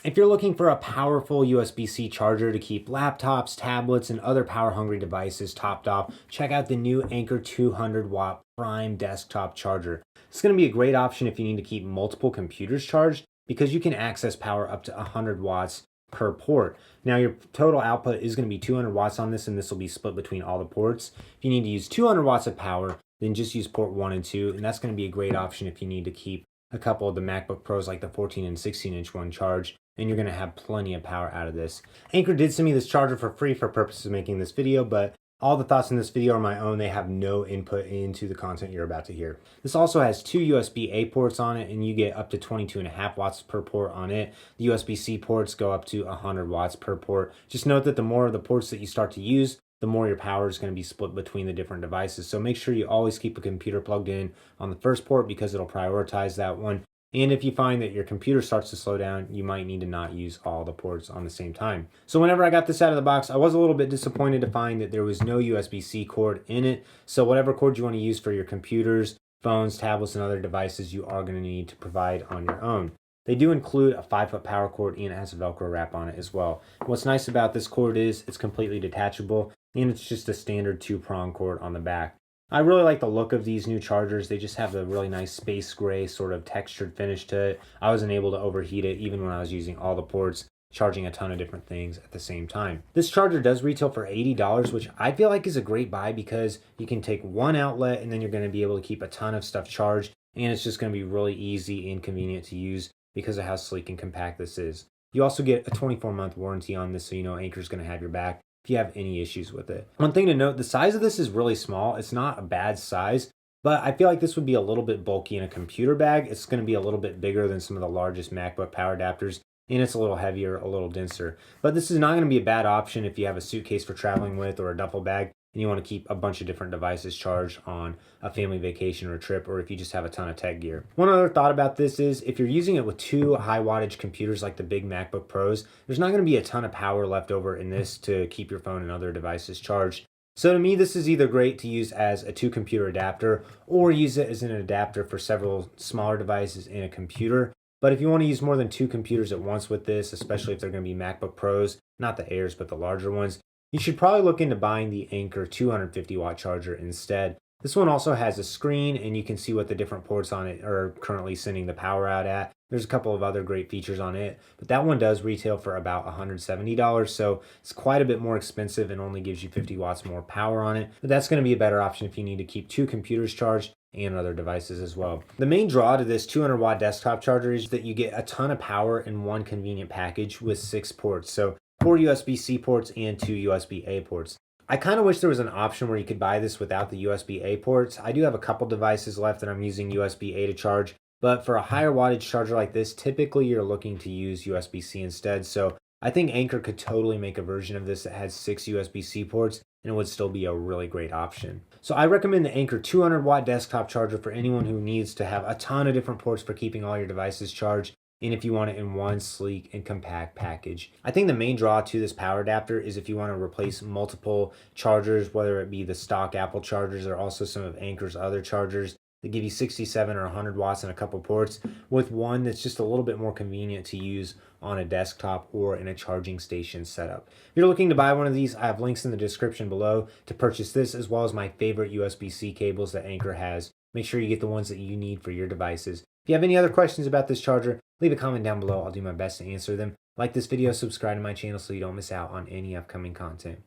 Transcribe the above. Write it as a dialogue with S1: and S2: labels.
S1: If you're looking for a powerful USB-C charger to keep laptops, tablets, and other power-hungry devices topped off, check out the new Anker 200 watt Prime desktop charger. It's going to be a great option if you need to keep multiple computers charged because you can access power up to 100 watts per port. Now, your total output is going to be 200 watts on this, and this will be split between all the ports. If you need to use 200 watts of power, then just use port 1 and 2, and that's going to be a great option if you need to keep a couple of the MacBook Pros like the 14 and 16-inch one charged, and you're going to have plenty of power out of this. Anker did send me this charger for free for purposes of making this video, but all the thoughts in this video are my own. They have no input into the content you're about to hear. This also has two USB-A ports on it, and you get up to 22.5 watts per port on it. The USB-C ports go up to 100 watts per port. Just note that the more of the ports that you start to use, the more your power is going to be split between the different devices. So make sure you always keep a computer plugged in on the first port because it'll prioritize that one. And if you find that your computer starts to slow down, you might need to not use all the ports on the same time. So whenever I got this out of the box, I was a little bit disappointed to find that there was no USB-C cord in it. So whatever cord you want to use for your computers, phones, tablets, and other devices, you are going to need to provide on your own. They do include a 5-foot power cord and it has a Velcro wrap on it as well. What's nice about this cord is it's completely detachable and it's just a standard 2-prong cord on the back. I really like the look of these new chargers. They just have a really nice space gray sort of textured finish to it. I wasn't able to overheat it even when I was using all the ports, charging a ton of different things at the same time. This charger does retail for $80, which I feel like is a great buy because you can take one outlet and then you're going to be able to keep a ton of stuff charged, and it's just going to be really easy and convenient to use because of how sleek and compact this is. You also get a 24-month warranty on this, so you know Anker's going to have your back if you have any issues with it. One thing to note, the size of this is really small. It's not a bad size, but I feel like this would be a little bit bulky in a computer bag. It's going to be a little bit bigger than some of the largest MacBook power adapters, and it's a little heavier, a little denser. But this is not going to be a bad option if you have a suitcase for traveling with or a duffel bag and you want to keep a bunch of different devices charged on a family vacation or a trip, or if you just have a ton of tech gear. One other thought about this is if you're using it with two high wattage computers like the big MacBook Pros, there's not going to be a ton of power left over in this to keep your phone and other devices charged. So to me, this is either great to use as a 2-computer adapter or use it as an adapter for several smaller devices in a computer. But if you want to use more than 2 computers at once with this, especially if they're going to be MacBook Pros, not the Airs, but the larger ones, you should probably look into buying the Anker 250 watt charger instead. This one also has a screen and you can see what the different ports on it are currently sending the power out at. There's a couple of other great features on it, but that one does retail for about $170, so it's quite a bit more expensive and only gives you 50 watts more power on it. But that's going to be a better option if you need to keep 2 computers charged and other devices as well. The main draw to this 200 watt desktop charger is that you get a ton of power in one convenient package with 6 ports. So 4 USB-C ports and 2 USB-A ports. I kind of wish there was an option where you could buy this without the USB-A ports. I do have a couple devices left that I'm using USB-A to charge, but for a higher wattage charger like this, typically you're looking to use USB-C instead. So I think Anker could totally make a version of this that has 6 USB-C ports and it would still be a really great option. So I recommend the Anker 200 watt desktop charger for anyone who needs to have a ton of different ports for keeping all your devices charged, and if you want it in one sleek and compact package. I think the main draw to this power adapter is if you want to replace multiple chargers, whether it be the stock Apple chargers or also some of Anker's other chargers that give you 67 or 100 watts and a couple ports, with one that's just a little bit more convenient to use on a desktop or in a charging station setup. If you're looking to buy one of these, I have links in the description below to purchase this, as well as my favorite USB-C cables that Anker has. Make sure you get the ones that you need for your devices. If you have any other questions about this charger, leave a comment down below. I'll do my best to answer them. Like this video, subscribe to my channel so you don't miss out on any upcoming content.